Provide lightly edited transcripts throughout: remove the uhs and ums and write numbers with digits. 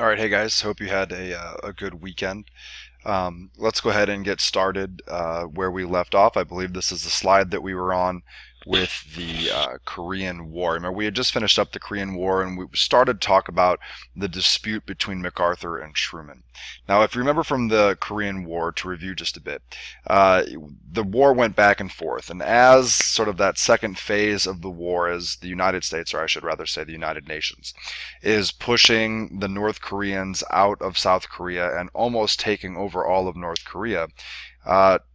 All right, hey guys, hope you had a good weekend. Let's go ahead and get started where we left off. I believe this is the slide that we were on with the Korean War. Remember, we had just finished up the Korean War and we started to talk about the dispute between MacArthur and Truman. Now, if you remember from the Korean War, to review just a bit, uh, the war went back and forth. And as sort of that second phase of the war, as the United States, or I should rather say the United Nations, is pushing the North Koreans out of South Korea and almost taking over all of North Korea,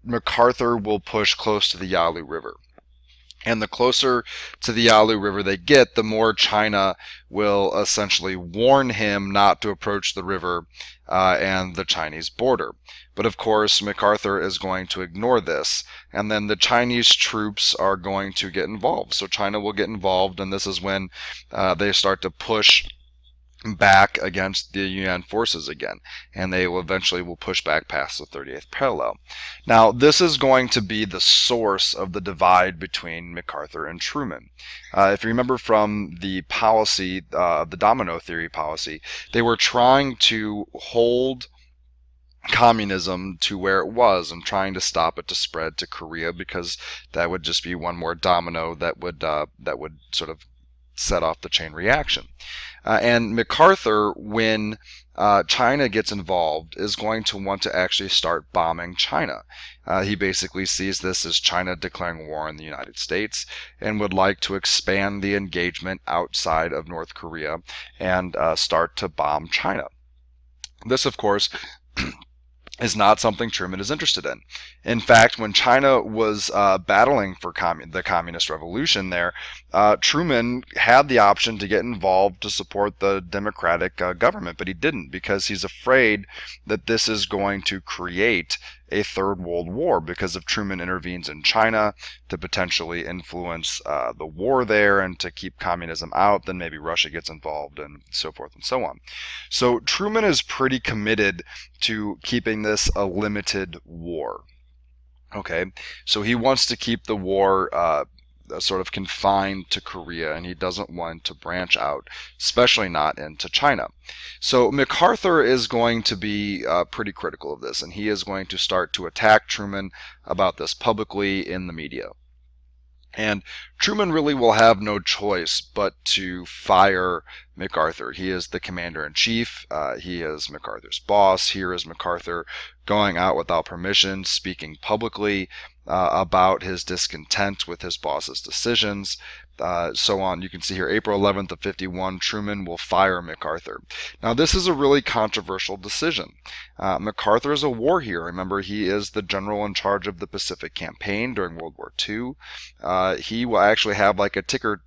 MacArthur will push close to the Yalu River. And the closer to the Yalu River they get, the more China will essentially warn him not to approach the river and the Chinese border. But of course, MacArthur is going to ignore this, and then the Chinese troops are going to get involved. So China will get involved, and this is when they start to push back against the UN forces again, and they will eventually push back past the 38th parallel. Now, this is going to be the source of the divide between MacArthur and Truman. If you remember from the policy, the domino theory policy, they were trying to hold communism to where it was and trying to stop it to spread to Korea, because that would just be one more domino that would sort of set off the chain reaction. And MacArthur, when China gets involved, is going to want to actually start bombing China. He basically sees this as China declaring war on the United States and would like to expand the engagement outside of North Korea and start to bomb China. This, of course, is not something Truman is interested in. In fact, when China was battling for the communist revolution there, Truman had the option to get involved to support the democratic government, but he didn't, because he's afraid that this is going to create a third world war, because if Truman intervenes in China to potentially influence the war there and to keep communism out, then maybe Russia gets involved and so forth and so on. So Truman is pretty committed to keeping this a limited war. Okay, so he wants to keep the war sort of confined to Korea, and he doesn't want to branch out, especially not into China. So MacArthur is going to be pretty critical of this, and he is going to start to attack Truman about this publicly in the media. And Truman really will have no choice but to fire MacArthur. He is the commander-in-chief. He is MacArthur's boss. Here is MacArthur going out without permission, speaking publicly about his discontent with his boss's decisions, so on. You can see here, April 11th of 51, Truman will fire MacArthur. Now, this is a really controversial decision. MacArthur is a war hero. Remember, he is the general in charge of the Pacific Campaign during World War II. He will actually have like a ticker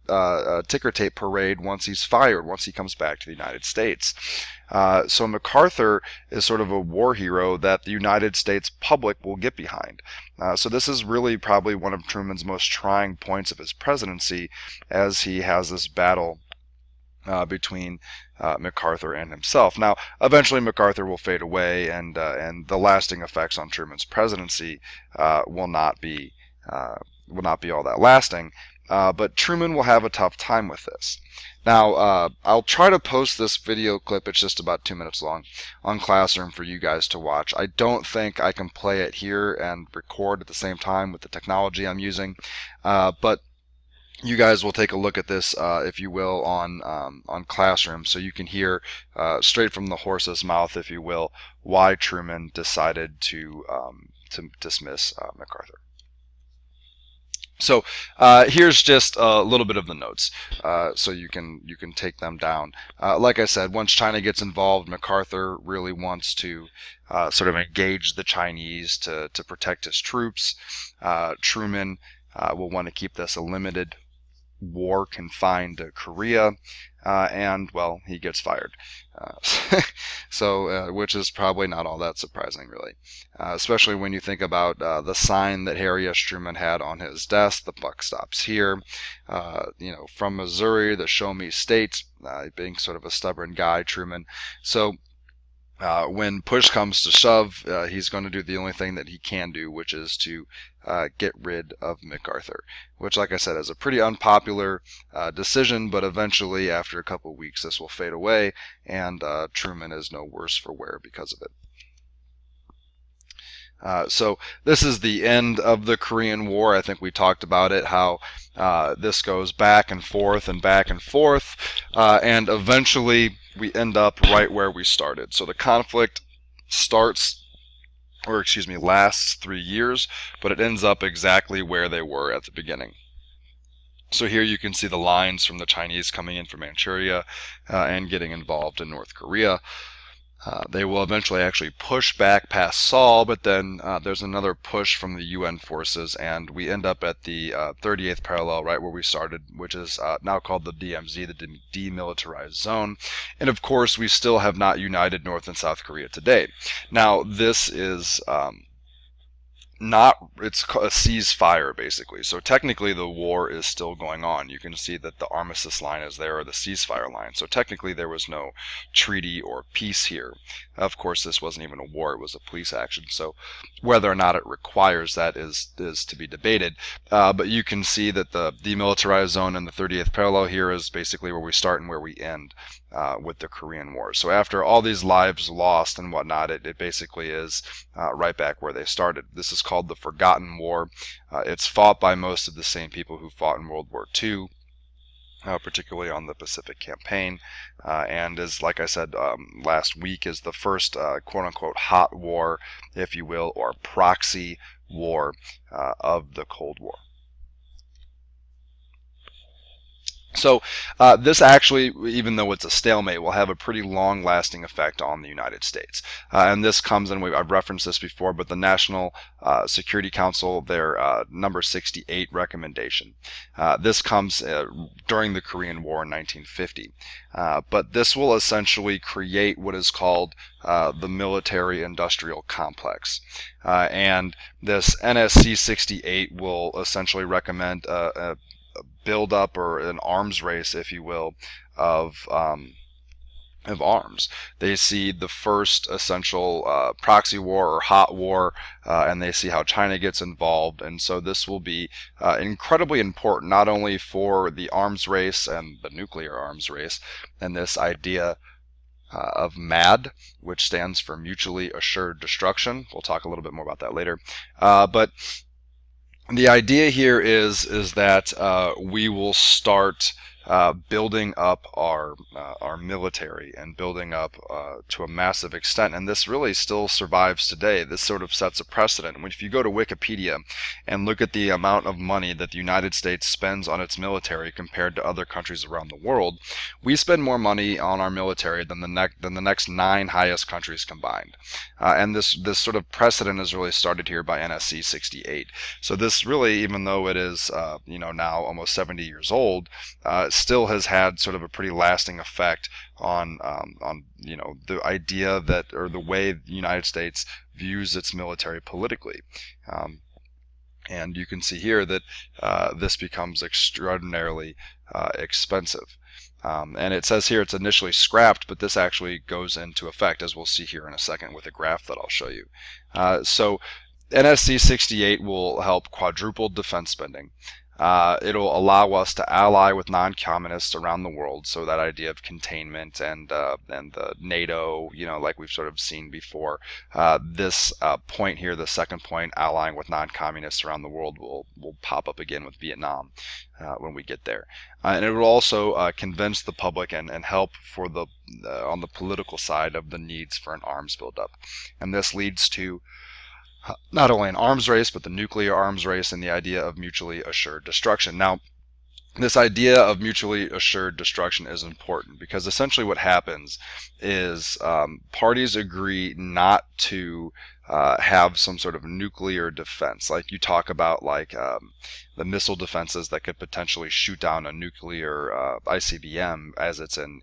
tape parade once he's fired, once he comes back to the United States. So MacArthur is sort of a war hero that the United States public will get behind. So this is really probably one of Truman's most trying points of his presidency, as he has this battle between MacArthur and himself. Now, eventually MacArthur will fade away, and the lasting effects on Truman's presidency will not be all that lasting. But Truman will have a tough time with this. Now, I'll try to post this video clip, it's just about 2 minutes long, on Classroom for you guys to watch. I don't think I can play it here and record at the same time with the technology I'm using, but you guys will take a look at this, if you will, on Classroom, so you can hear straight from the horse's mouth, if you will, why Truman decided to dismiss MacArthur. So here's just a little bit of the notes, so you can take them down. Like I said, once China gets involved, MacArthur really wants to sort of engage the Chinese to protect his troops. Truman will want to keep this a limited war confined to Korea, and, well, he gets fired. Which is probably not all that surprising, really, especially when you think about the sign that Harry S. Truman had on his desk, "The buck stops here." From Missouri, the Show Me State, being sort of a stubborn guy, Truman. So When push comes to shove, he's going to do the only thing that he can do, which is to get rid of MacArthur, which, like I said, is a pretty unpopular decision, but eventually, after a couple of weeks, this will fade away, and Truman is no worse for wear because of it. So this is the end of the Korean War. I think we talked about it, how this goes back and forth and back and forth, and eventually we end up right where we started. So the conflict lasts 3 years, but it ends up exactly where they were at the beginning. So here you can see the lines from the Chinese coming in from Manchuria and getting involved in North Korea. They will eventually actually push back past Seoul, but then there's another push from the UN forces, and we end up at the 38th parallel, right where we started, which is now called the DMZ, the Demilitarized Zone. And of course, we still have not united North and South Korea today. Now, this is it's a ceasefire, basically. So technically the war is still going on. You can see that the armistice line is there, or the ceasefire line. So technically there was no treaty or peace here. Of course, this wasn't even a war, it was a police action. So whether or not it requires that is to be debated. But you can see that the demilitarized zone in the 30th parallel here is basically where we start and where we end with the Korean War. So after all these lives lost and whatnot, it basically is right back where they started. This is called the Forgotten War. It's fought by most of the same people who fought in World War II, particularly on the Pacific Campaign, and is, like I said last week, is the first quote-unquote hot war, if you will, or proxy war of the Cold War. So this actually, even though it's a stalemate, will have a pretty long-lasting effect on the United States. And this comes, and I've referenced this before, but the National Security Council, their number 68 recommendation. This comes during the Korean War in 1950. But this will essentially create what is called the military-industrial complex. And this NSC 68 will essentially recommend a build up, or an arms race, if you will, of arms. They see the first essential proxy war or hot war, and they see how China gets involved. And so this will be incredibly important, not only for the arms race and the nuclear arms race, and this idea of MAD, which stands for Mutually Assured Destruction. We'll talk a little bit more about that later. But the idea here is that we will start building up our military, and building up to a massive extent, and this really still survives today. This sort of sets a precedent. If you go to Wikipedia and look at the amount of money that the United States spends on its military compared to other countries around the world, we spend more money on our military than the next 9 highest countries combined. And this sort of precedent is really started here by NSC 68. So this really, even though it is now almost 70 years old, still has had sort of a pretty lasting effect on the idea that, or the way the United States views its military politically. And you can see here that this becomes extraordinarily expensive. And it says here it's initially scrapped, but this actually goes into effect, as we'll see here in a second with a graph that I'll show you. So NSC 68 will help quadruple defense spending. It'll allow us to ally with non-communists around the world, so that idea of containment and the NATO, like we've sort of seen before. This point here, the second point, allying with non-communists around the world, will pop up again with Vietnam when we get there. And it will also convince the public and help for on the political side of the needs for an arms buildup. And this leads to not only an arms race, but the nuclear arms race, and the idea of mutually assured destruction. Now, this idea of mutually assured destruction is important, because essentially what happens is parties agree not to have some sort of nuclear defense. Like you talk about, like the missile defenses that could potentially shoot down a nuclear ICBM as it's en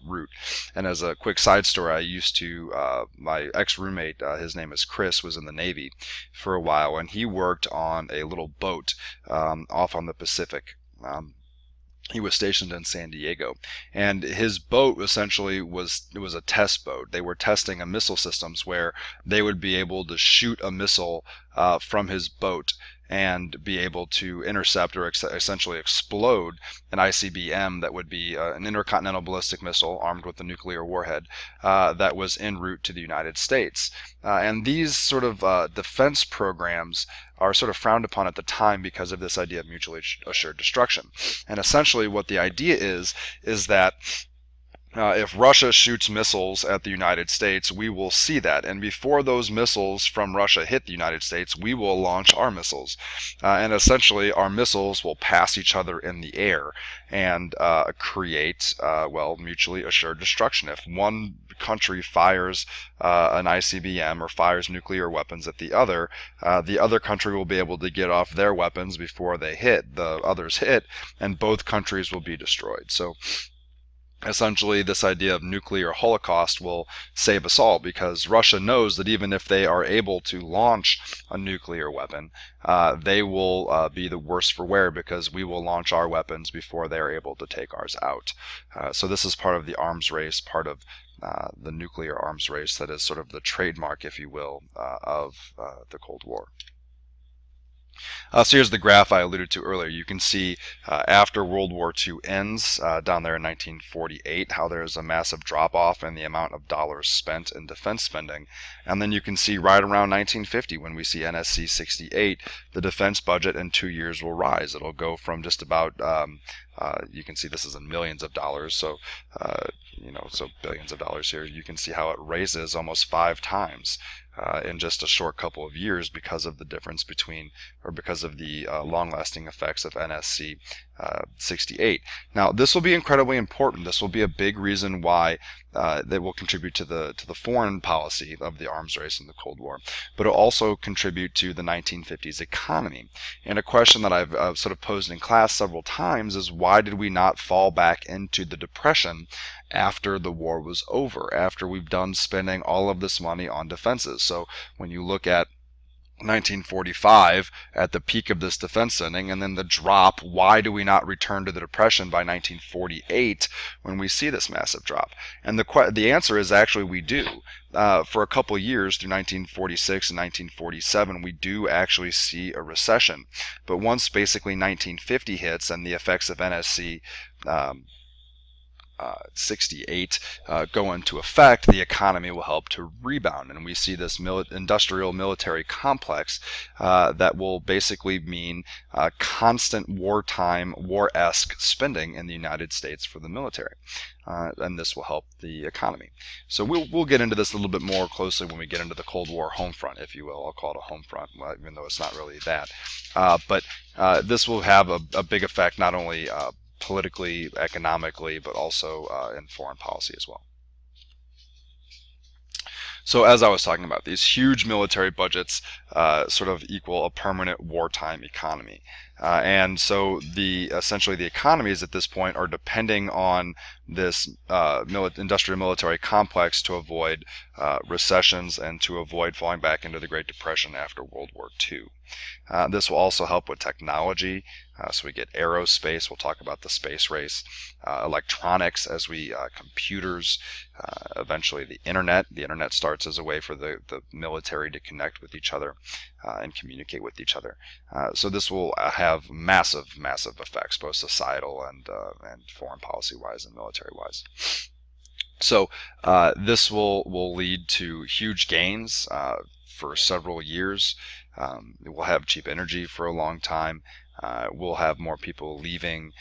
route. And as a quick side story, I used to, my ex-roommate, his name is Chris, was in the Navy for a while, and he worked on a little boat off on the Pacific. He was stationed in San Diego, and his boat essentially was a test boat. They were testing a missile systems where they would be able to shoot a missile from his boat and be able to intercept or essentially explode an ICBM that would be an intercontinental ballistic missile armed with a nuclear warhead that was en route to the United States. And these sort of defense programs are sort of frowned upon at the time because of this idea of mutually assured destruction. And essentially what the idea is that if Russia shoots missiles at the United States, we will see that. And before those missiles from Russia hit the United States, we will launch our missiles. And essentially, our missiles will pass each other in the air and create, well, mutually assured destruction. If one country fires an ICBM or fires nuclear weapons at the other country will be able to get off their weapons before the others hit, and both countries will be destroyed. So essentially, this idea of nuclear holocaust will save us all, because Russia knows that even if they are able to launch a nuclear weapon, they will be the worse for wear, because we will launch our weapons before they're able to take ours out. So this is part of the arms race, part of the nuclear arms race that is sort of the trademark, if you will, of the Cold War. So here's the graph I alluded to earlier. You can see after World War II ends down there in 1948 how there's a massive drop-off in the amount of dollars spent in defense spending. And then you can see right around 1950, when we see NSC 68, the defense budget in 2 years will rise. It'll go from just about, you can see this is in millions of dollars, so so billions of dollars here. You can see how it raises almost 5 times in just a short couple of years because of the difference between, or because of the long-lasting effects of NSC 68. Now, this will be incredibly important. This will be a big reason why that will contribute to the foreign policy of the arms race in the Cold War, but it'll also contribute to the 1950s economy. And a question that I've sort of posed in class several times is, why did we not fall back into the Depression after the war was over, after we've done spending all of this money on defenses? So when you look at 1945 at the peak of this defense spending, and then the drop, why do we not return to the Depression by 1948 when we see this massive drop? And the answer is actually we do. For a couple of years through 1946 and 1947, we do actually see a recession. But once basically 1950 hits and the effects of NSC 68 go into effect, the economy will help to rebound, and we see this industrial military complex that will basically mean constant wartime, war-esque spending in the United States for the military, and this will help the economy. So we'll get into this a little bit more closely when we get into the Cold War home front, if you will. I'll call it a home front, even though it's not really that. But this will have a big effect, not only politically, economically, but also in foreign policy as well. So as I was talking about, these huge military budgets sort of equal a permanent wartime economy. And so essentially the economies at this point are depending on this industrial military complex to avoid recessions and to avoid falling back into the Great Depression after World War II. This will also help with technology. So we get aerospace, we'll talk about the space race, electronics as computers, eventually the internet. The internet starts as a way for the military to connect with each other and communicate with each other. So this will have massive effects, both societal and foreign policy wise and military wise. So this will lead to huge gains for several years. We'll have cheap energy for a long time. We'll have more people leaving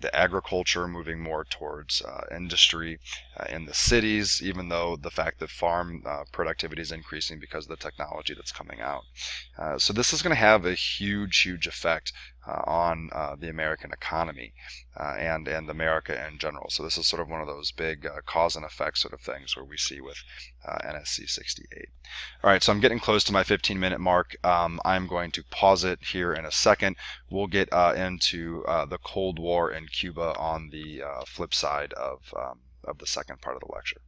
the agriculture, moving more towards industry in the cities, even though the fact that farm productivity is increasing because of the technology that's coming out. So this is going to have a huge effect on the American economy and America in general. So this is sort of one of those big cause and effect sort of things where we see with NSC 68. All right, so I'm getting close to my 15-minute mark. I'm going to pause it here in a second. We'll get into the Cold War in Cuba on the flip side of the second part of the lecture.